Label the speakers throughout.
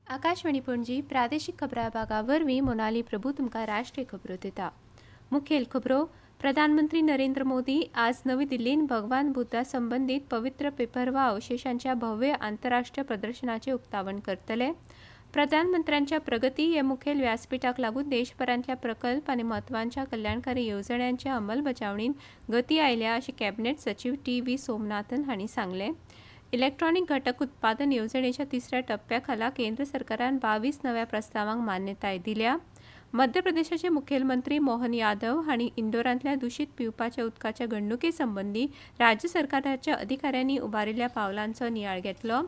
Speaker 1: आकाशवाणी पणजी प्रादेशिक खबरां विभागावरवीं मोनाली प्रभू तुमकां राष्ट्रीय खबरो दिता। मुखेल खबरो प्रधानमंत्री नरेंद्र मोदी आज नवी दिल्लीत भगवान बुद्धा संबंधीत पवित्र पेपरवा अवशेषांच्या भव्य आंतरराष्ट्रीय प्रदर्शनाचे उक्तावण करतले। प्रधानमंत्र्यांच्या प्रगती हे मुखेल व्यासपीठाक लागून देशभरांतल्या प्रकल्प आनी म्हत्वाच्या कल्याणकारी येवजण्यांच्या अंमलबजावणीत गती आयल्या अशें कॅबिनेट सचिव टी.व्ही. सोमनाथन हांणी सांगलें। इलेक्ट्रॉनिक घटक उत्पादन येवजणेच्या तिसऱ्या टप्प्या खाला केंद्र सरकारान 22 नव्या प्रस्तावांक मान्यताय दिल्या। मध्य प्रदेशाचे मुखेलमंत्री मोहन यादव हांणी इंदोरांतल्या दूषित पिवपाच्या उदकाच्या घडणुके संबंधी राज्य सरकाराच्या अधिकाऱ्यांनी उबारिल्ल्या पावलांचो नियाळ घेतलो।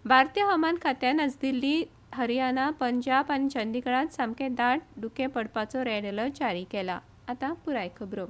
Speaker 1: भारतीय हवामान खात्यान आज दिल्ली, हरियाणा, पंजाब आनी चंदीगडात सामके दाट धुकें पडपाचो रेड अलर्ट जारी केला। आतां पुराय खबरो।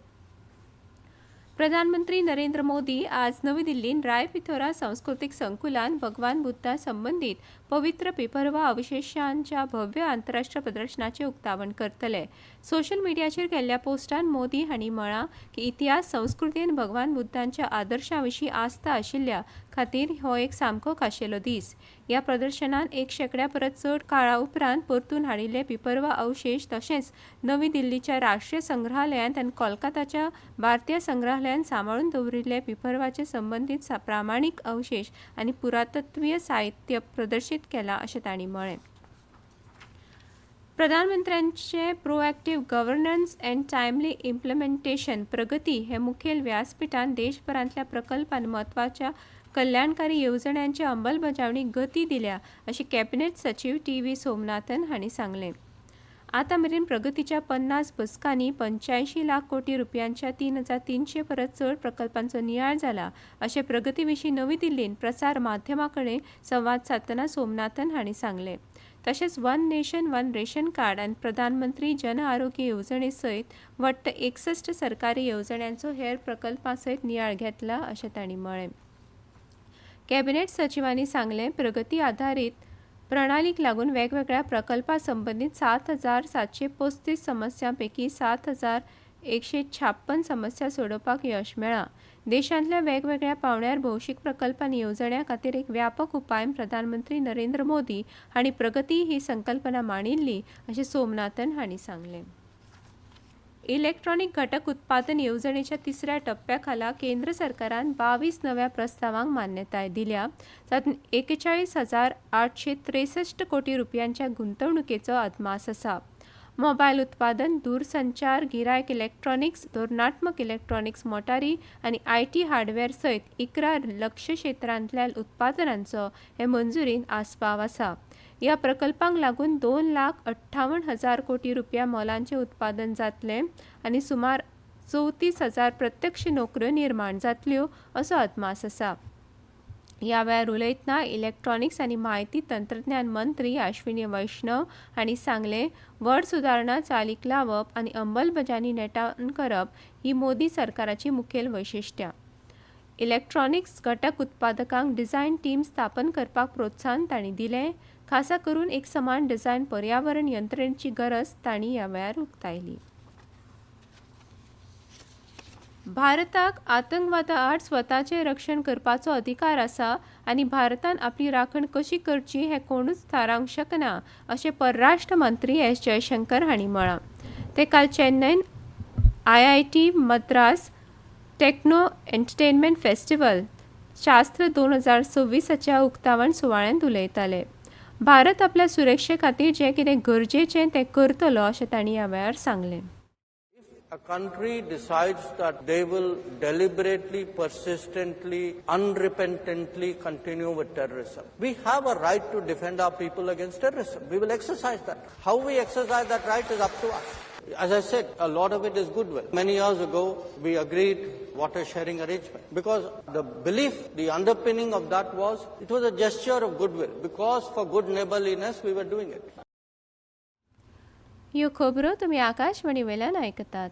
Speaker 1: प्रधानमंत्री नरेंद्र मोदी आज नवी दिल्लीत राय पिथोरा सांस्कृतिक संकुलान भगवान बुद्धा संबंधीत पवित्र पेपरवा अवशेषांच्या भव्य आंतरराष्ट्रीय प्रदर्शनाचे उक्तावण करतले। सोशल मिडियाचेर केल्ल्या पोस्टान मोदी हांणी म्हळां की इतिहास, संस्कृती आनी भगवान बुद्धांच्या आदर्शां विशीं आस्था आशिल्ल्या खातीर हो एक सामको खाशेलो दीस। ह्या प्रदर्शनात 100 परस चड काळा उपरांत परतून हाडिल्ले पिपरवा अवशेष तशेंच नवी दिल्लीच्या राष्ट्रीय संग्रहालयांत आनी कोलकाताच्या भारतीय संग्रहालयांत सांबाळून दवरिल्ले पिपरवाचे संबंधीत प्रामाणीक अवशेष आनी पुरातत्वीय साहित्य प्रदर्शीत केला अशें तांणी म्हळें। प्रधानमंत्र्यांचे proactive governance and timely implementation प्रगती हे मुखेल व्यासपीठान देशभरांतल्या प्रकल्प आनी म्हत्वाच्या कल्याणकारी येवजण्यांची अंमलबजावणी गती दिल्या अशें कॅबिनेट सचिव टी.व्ही. सोमनाथन हांणी सांगलें। आतां मेरेन प्रगतीच्या 50 बसकांनी 85 लाख कोटी रुपयांच्या 3,300 परस चड प्रकल्पांचो नियाळ जाला अशें प्रगती विशीं नवी दिल्लीत प्रसार माध्यमां कडेन संवाद साधतना सोमनाथन हांणी सांगलें। तशेंच one nation one ration card आनी प्रधानमंत्री जन आरोग्य येवजणे सयत वट्ट 61 सरकारी येवजण्यांचो हेर प्रकल्पां सयत नियाळ घेतला अशें तांणी म्हळें। कॅबिनेट सचिवांनी सांगलें, प्रगती आधारीत प्रणालीक लागून वेगवेगळ्या प्रकल्पां संबंधीत 7,735 समस्यांपैकी 7,156 समस्या सोडोवपाक यश मेळ्ळां। देशांतल्या वेगवेगळ्या पावंड्यार भौशीक प्रकल्प आनी येवजण्यां खातीर एक व्यापक उपाय प्रधानमंत्री नरेंद्र मोदी हांणी प्रगती ही संकल्पना मांडिल्ली अशें सोमनाथन हांणी सांगलें। इलेक्ट्रॉनिक घटक उत्पादन येवजणेच्या तिसऱ्या टप्प्या खाला केंद्र सरकारान 22 नव्या प्रस्तावांक मान्यताय दिल्या। तातूंत 41,863 कोटी रुपयांच्या गुंतवणुकेचो अदमास आसा। मोबायल उत्पादन, दूरसंचार, गिरायक इलेक्ट्रॉनिक्स, धोरणात्मक इलेक्ट्रॉनिक्स मोटारी आनी IT हार्डवेअर सयत 11 लक्ष्य क्षेत्रांतल्या उत्पादनांचो हे मंजुरीन आस्पाव आसा। ह्या प्रकल्पांक लागून 2,58,000 कोटी रुपया मोलांचे उत्पादन जातले आनी सुमार 34,000 प्रत्यक्ष नोकऱ्यो निर्माण जातल्यो असो अदमास आसा। ह्या वेळार उलयतना इलेक्ट्रॉनिक्स आनी म्हायती तंत्रज्ञान मंत्री अश्विनी वैष्णव हांणी सांगलें, व्हड सुदारणा चालीक लावप आनी अंमलबजावणी नेटान करप ही मोदी सरकाराची मुखेल वैशिश्ट्यां। इलेक्ट्रॉनिक्स घटक उत्पादकांक डिझायन टीम स्थापन करपाक प्रोत्साहन तांणी दिलें। खासा करून एक समान डिझायन पर्यावरण यंत्रणेची गरज तांणी ह्या वेळार उक्तायली। भारताक आतंकवादा आड स्वताचें रक्षण करपाचो अधिकार आसा आनी भारतान आपली राखण कशी करची हें कोणूच थारावंक शकना अशें परराष्ट्र मंत्री एस. जयशंकर हांणी म्हळां। ते काल चेन्नईत IIT Madras techno entertainment festival Shaastra 2026च्या उक्तावण सुवाळ्यांत उलयताले। भारत आपल्या सुरक्षे खातीर जें कितें गरजेचें तें करतलो अशें तांणी ह्या वेळार सांगलें।
Speaker 2: A country decides that they will deliberately, persistently, unrepentantly continue with terrorism, we have a right to defend our people against terrorism. We will exercise that. How we exercise that right is up to us. As I said, a lot of it is goodwill. Many years ago, we agreed water sharing arrangement because the belief, the underpinning of that was it was a gesture of goodwill because for good neighborliness we were doing it.
Speaker 1: ह्यो खबरो तुमी आकाशवाणी वेल्यान आयकतात।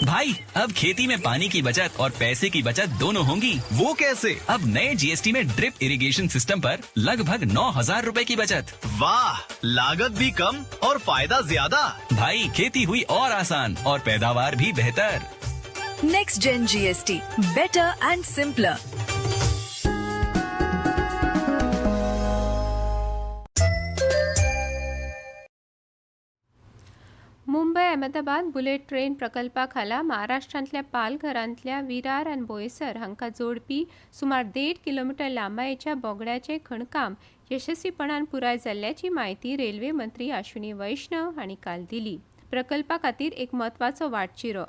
Speaker 3: भाई, अब खेती में पानी की बचत और पैसे की बचत दोनों होंगी।
Speaker 4: वो कैसे?
Speaker 3: अब नए GST में ड्रिप इरिगेशन सिस्टम पर लगभग 9,000 रुपए की बचत।
Speaker 4: वाह, लागत भी कम और फायदा ज्यादा।
Speaker 3: भाई, खेती हुई और आसान और पैदावार भी बेहतर।
Speaker 5: Next Gen GST, better and simpler.
Speaker 1: Mumbai Ahmedabad bullet train प्रकल्पा खाला महाराष्ट्रांतल्या पालघरांतल्या विरार आनी बोईसर हांकां जोडपी सुमार 1.5 किलोमीटर लांबायेच्या बोगड्याचें खणकाम यशस्वीपणान पुराय जाल्ल्याची माहिती रेल्वे मंत्री अश्विनी वैष्णव हांणी काल दिली. प्रकल्पा खातीर एक म्हत्वाचो वाटचिरो.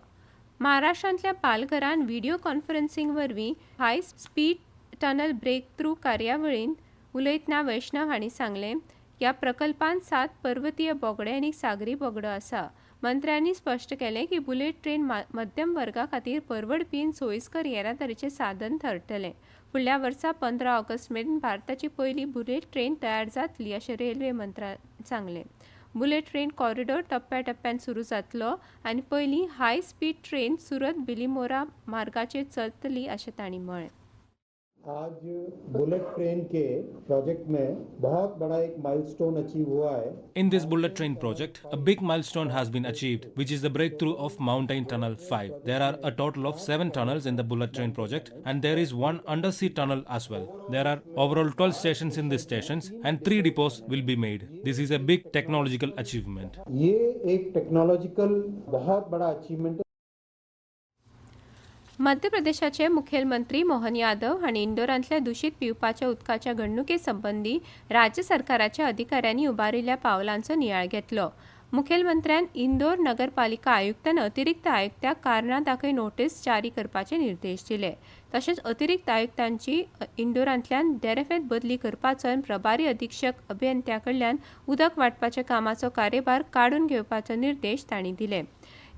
Speaker 1: महाराष्ट्रांतल्या पालघरान व्हिडिओ कॉन्फरन्सिंग वरवीं high speed tunnel breakthrough कार्यावळींत उलयतना वैष्णव हांणी सांगलें ह्या प्रकल्पांत 7 पर्वतीय बोगडे आनी सागरी बोगडो आसा. मंत्र्यांनी स्पश्ट केलें की बुलेट ट्रेन मध्यम वर्गा खातीर परवडपी आनी सोयीस्कर येरादारीचें साधन ठरतलें. फुडल्या वर्सा 15 ऑगस्ट मेरेन भारताची पयली बुलेट ट्रेन तयार जातली अशें रेल्वे मंत्र्यान सांगलें. बुलेट ट्रेन कॉरिडॉर टप्प्याटप्प्यान सुरू जातलो आनी पयली high speed train Surat Bilimora मार्गाचेर चलतली अशें तांणी म्हळें.
Speaker 5: आज बुलेट ट्रेन के प्रोजेक्ट में बहुत बड़ा एक माइलस्टोन अचीव हुआ है.
Speaker 6: In this bullet train project, a big milestone has been achieved, which is the breakthrough of Mountain Tunnel 5. There are a total of 7 tunnels in the bullet train project, and there is one undersea tunnel as well. There are overall 12 stations in these stations, and 3 depots will be made. This is a big technological achievement.
Speaker 5: ये एक technological बहुत बड़ा achievement है.
Speaker 1: मध्य प्रदेशाचे मुखेलमंत्री मोहन यादव हांणी इंदोरांतल्या दूषित पिवपाच्या उदकाच्या घडणुके संबंधी राज्य सरकाराच्या अधिकाऱ्यांनी उबारिल्ल्या पावलांचो नियाळ घेतलो. मुखेलमंत्र्यान इंदोर नगरपालिका आयुक्तान अतिरिक्त आयुक्ताक कारणां दाखय नोटीस जारी करपाचे निर्देश दिले. तशेंच अतिरिक्त आयुक्तांची इंदोरांतल्यान देरेफेत बदली करपाचो आनी प्रभारी अधीक्षक अभियंत्या कडल्यान उदक वांटपाच्या कामाचो कार्यभार काडून घेवपाचो निर्देश तांणी दिले.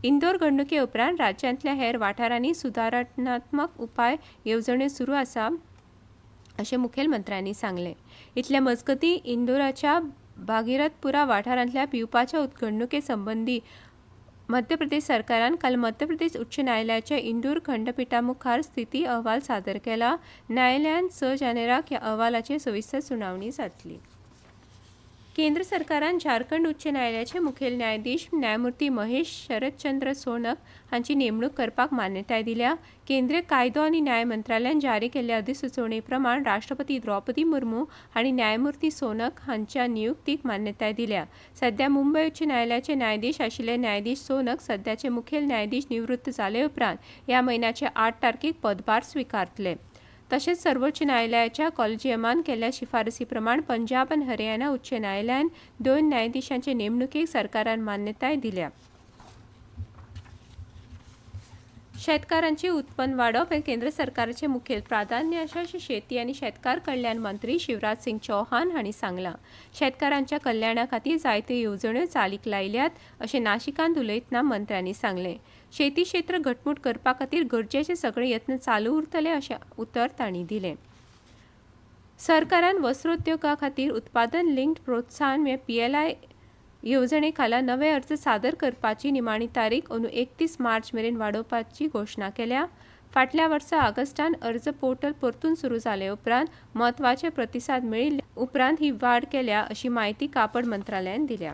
Speaker 1: इंदोर घडणुके उपरांत राज्यांतल्या हेर वाठारांनी सुदारणात्मक उपाय येवजण्यो सुरू आसा अशें मुखेलमंत्र्यांनी सांगलें. इतल्या मजगतीं इंदोराच्या भागीरथपुरा वाठारांतल्या पिवपाच्या उदघडणुके संबंधी मध्य प्रदेश सरकारान काल मध्य प्रदेश उच्च न्यायालयाच्या इंदूर खंडपीठा मुखार स्थिती अहवाल सादर केला. न्यायालयान 6 जानेराक ह्या अहवालाचेर सविस्तर सुनावणी जातली. केंद्र सरकारान झारखंड उच्च न्यायालयाचे मुखेल न्यायाधीश न्यायमूर्ती महेश शरदचंद्र सोनक हांची नेमणूक करपाक मान्यताय दिल्या. केंद्रीय कायदो आनी न्याय मंत्रालयान जारी केल्ल्या अधिसुचोवणे प्रमाण राष्ट्रपती द्रौपदी मुर्मू हांणी न्यायमूर्ती सोनक हांच्या नियुक्तीक मान्यताय दिल्या. सध्या मुंबय उच्च न्यायालयाचे न्यायाधीश आशिल्ले न्यायाधीश सोनक सध्याचे मुखेल न्यायाधीश निवृत्त जाले उपरांत ह्या म्हयन्याचे 8 तारखेक पदभार स्विकारतले. तशेंच सर्वोच्च न्यायालयाच्या कॉलेजियमान केल्ल्या शिफारसी प्रमाण पंजाब आनी हरियाणा उच्च न्यायालयान 2 न्यायाधीशांचे नेमणुकेक सरकारान मान्यताय दिल्या. शेतकारांचे उत्पन्न वाडप हे केंद्र सरकाराचे मुखेल प्राधान्य आसा अशें शेती आनी शेतकार कल्याण मंत्री शिवराज सिंग चौहान हांणी सांगलां. शेतकारांच्या कल्याणा खातीर जायत्यो येवजण्यो चालीक लायल्यात अशें नाशिकांत उलयतना मंत्र्यांनी सांगलें. शेती क्षेत्र घटमूट करपा खातीर गरजेचे सगळे यत्न चालू उरतले अशें उतर तांणी दिलें. सरकारान वस्त्रोद्योगा खातीर उत्पादन लिंक्ड प्रोत्साहन PLI येवजणे खाला नवे अर्ज सादर करपाची निमाणी तारीख अंदू 31 मार्च मेरेन वाडोवपाची घोशणा केल्या. फाटल्या वर्सा ऑगस्टान अर्ज पोर्टल परतून सुरू जाले उपरांत म्हत्वाचे प्रतिसाद मेळिल्ले उपरांत ही वाड केल्या अशी माहिती कापड मंत्रालयान दिल्या.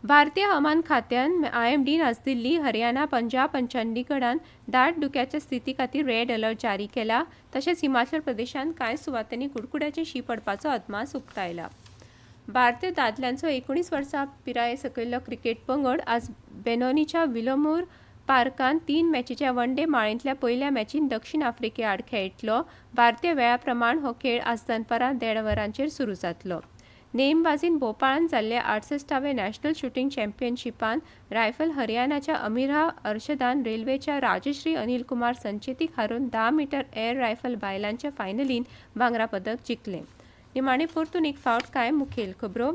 Speaker 1: भारतीय हवामान खात्यान IMDन आज दिल्ली, हरियाणा, पंजाब आनी चंडीगडान दाट धुक्याच्या स्थिती खातीर रेड अलर्ट जारी केला. तशेंच हिमाचल प्रदेशांत कांय सुवातांनी कुडकुड्याचे शीं पडपाचो अदमास उक्तायला. भारतीय दादल्यांचो 19 वर्सां पिराये सकयल्लो क्रिकेट पंगड आज बेनोनीच्या विलोमूर पार्कांत 3 मॅचीच्या वन डे माळेंतल्या पयल्या मॅचीन दक्षिण आफ्रिके आड खेळटलो. भारतीय वेळा प्रमाण हो खेळ आज दनपारां 1.5 वरांचेर सुरू जातलो. नेमबाजीन भोपाळांत जाल्ल्या 68व्या नॅशनल शूटिंग चॅम्पियनशिपांत रायफल हरियाणाच्या अमिरा अर्शदान रेल्वेच्या राजश्री अनिल कुमार संचेतीक हारून 10 मीटर एअर रायफल बायलांच्या फायनलीन भांगरा पदक जिखलें. निमाणे परतून एक फावट कांय मुखेल खबरो.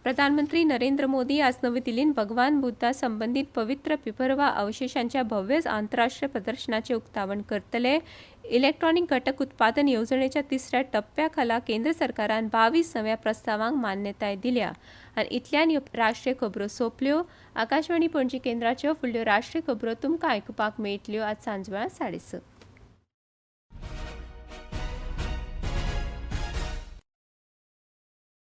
Speaker 1: प्रधानमंत्री नरेंद्र मोदी आज नवी दिल्लीन भगवान बुद्धा संबंधित पवित्र पिपरवा अवशेषांच्या भव्य आंतरराष्ट्रीय प्रदर्शनाचे उक्तावण करतले. इलेक्ट्रॉनिक घटक उत्पादन येवजणेच्या 3ऱ्या टप्प्या खाला केंद्र सरकारान 22 नव्या प्रस्तावांक मान्यताय दिल्या. आनी इतल्यान राष्ट्रीय खबरो सोंपल्यो. आकाशवाणी पणजी केंद्राच्यो फुडल्यो राष्ट्रीय खबरो तुमकां आयकुपाक मेळटल्यो आज सांजवेळा 6:30.